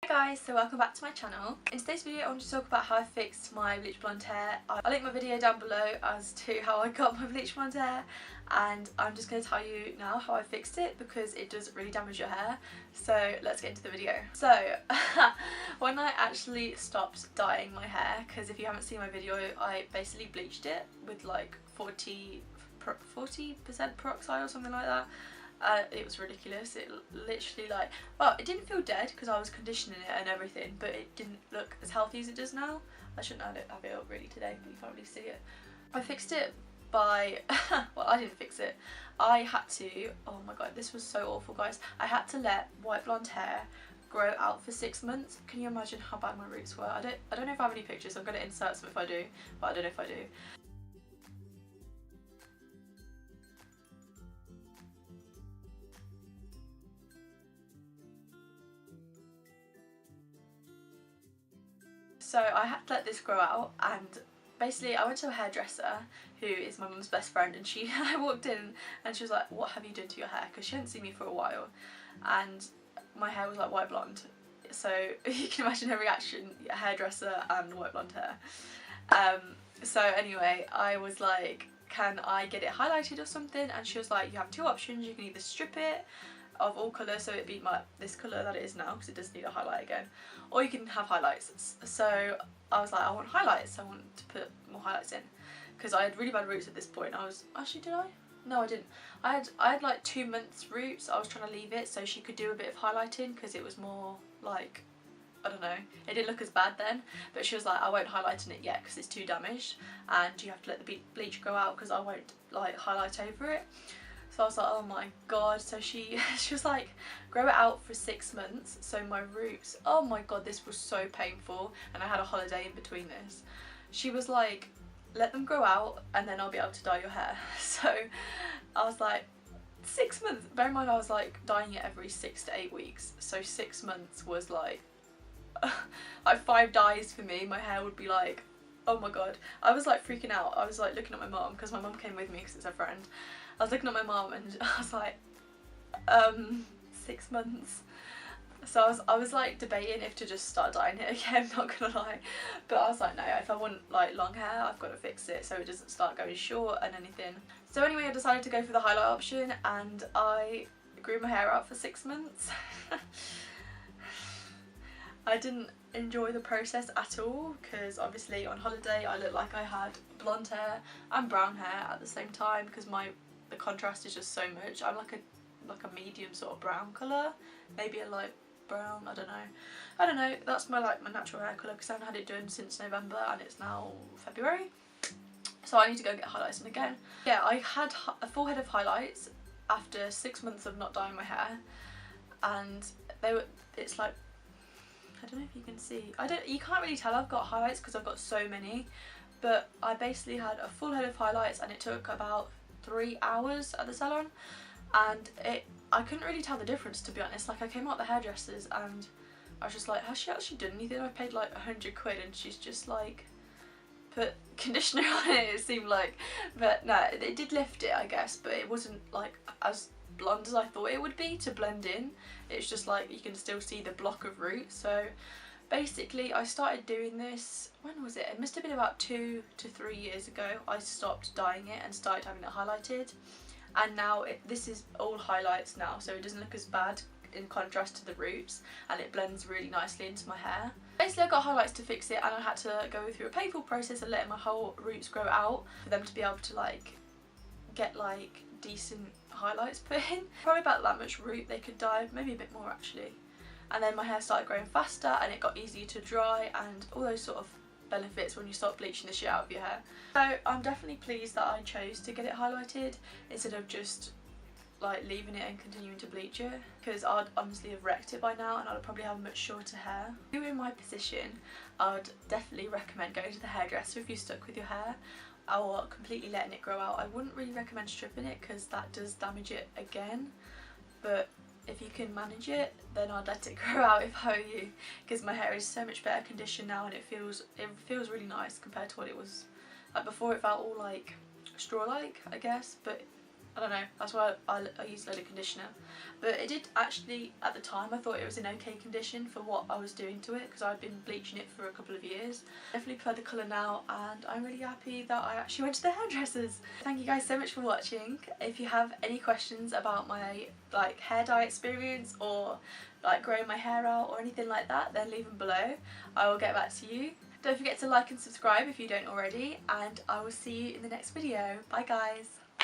Hi guys, so welcome back to my channel. In today's video I want to talk about how I fixed my bleach blonde hair. I'll link my video down below as to how I got my bleach blonde hair, and I'm just going to tell you now how I fixed it because it does really damage your hair. So let's get into the video. So when I actually stopped dyeing my hair, because if you haven't seen my video, I basically bleached it with like 40% peroxide or something like that. It was ridiculous. It literally it didn't feel dead because I was conditioning it and everything, but it didn't look as healthy as it does now. I shouldn't have it up really today, but you can't really see it. I fixed it by, well, I didn't fix it. I had to, oh my god, this was so awful guys. I had to let white blonde hair grow out for 6 months. Can you imagine how bad my roots were? I don't know if I have any pictures. I'm going to insert some if I do, but I don't know if I do. So I had to let this grow out, and basically I went to a hairdresser who is my mum's best friend, and I walked in and she was like, "What have you done to your hair?" Because she hadn't seen me for a while and my hair was like white blonde. So you can imagine her reaction, hairdresser and white blonde hair. So anyway, I was like, "Can I get it highlighted or something?" And she was like, "You have two options. You can either strip it of all colour, so it'd be this colour that it is now, because it does need a highlight again, or you can have highlights." So I was like, I want highlights. I want to put more highlights in because I had really bad roots at this point. I was actually, did I? No, I didn't. I had like 2 months roots. I was trying to leave it so she could do a bit of highlighting because it was more like, I don't know, it didn't look as bad then, but she was like, "I won't highlight in it yet because it's too damaged and you have to let the bleach grow out because I won't like highlight over it." So I was like, oh my god. So she was like, "Grow it out for 6 months." So my roots, oh my god, this was so painful, and I had a holiday in between this. She was like, "Let them grow out and then I'll be able to dye your hair." So I was like, 6 months? Bear in mind I was like dyeing it every 6 to 8 weeks. So 6 months was like, like 5 dyes for me. My hair would be like, oh my god. I was like freaking out. I was like looking at my mum because my mum came with me because it's her friend. I was looking at my mum and I was like, 6 months. So I was like debating if to just start dyeing it again, not gonna lie. But I was like, no, if I want like long hair, I've got to fix it so it doesn't start going short and anything. So anyway, I decided to go for the highlight option and I grew my hair out for 6 months. I didn't enjoy the process at all because obviously on holiday I looked like I had blonde hair and brown hair at the same time because the contrast is just so much. I'm like a medium sort of brown colour, maybe a light brown, I don't know. That's my natural hair colour because I haven't had it done since November and it's now February, so I need to go get highlights in again. Yeah, I had a full head of highlights after 6 months of not dyeing my hair, and it's like, I don't know if you can see, you can't really tell I've got highlights because I've got so many, but I basically had a full head of highlights and it took about 3 hours at the salon, and I couldn't really tell the difference, to be honest. Like, I came out the hairdressers and I was just like, has she actually done anything? I paid like 100 quid and she's just like put conditioner on it, it seemed like. But no, it did lift it, I guess, but it wasn't like as blonde as I thought it would be to blend in. It's just like you can still see the block of roots. So basically I started doing this, when was it? It must have been about 2 to 3 years ago. I stopped dyeing it and started having it highlighted, and now this is all highlights now, so it doesn't look as bad in contrast to the roots and it blends really nicely into my hair. Basically I got highlights to fix it and I had to go through a painful process of letting my whole roots grow out for them to be able to like get like decent highlights put in. Probably about that much root they could dye, maybe a bit more actually. And then my hair started growing faster and it got easier to dry and all those sort of benefits when you start bleaching the shit out of your hair. So I'm definitely pleased that I chose to get it highlighted instead of just like leaving it and continuing to bleach it, because I'd honestly have wrecked it by now and I'd probably have much shorter hair. If you were in my position, I'd definitely recommend going to the hairdresser if you're stuck with your hair, or completely letting it grow out. I wouldn't really recommend stripping it because that does damage it again, but if you can manage it, then I'd let it grow out if I were you, because my hair is so much better conditioned now and it feels really nice compared to what it was like before. It felt all like straw-like, I guess, but I don't know, that's why I use a load of conditioner. But it did actually, at the time, I thought it was in okay condition for what I was doing to it, because I'd been bleaching it for a couple of years. Definitely prefer the colour now, and I'm really happy that I actually went to the hairdressers. Thank you guys so much for watching. If you have any questions about my like hair dye experience, or like growing my hair out or anything like that, then leave them below. I will get back to you. Don't forget to like and subscribe if you don't already, and I will see you in the next video. Bye guys!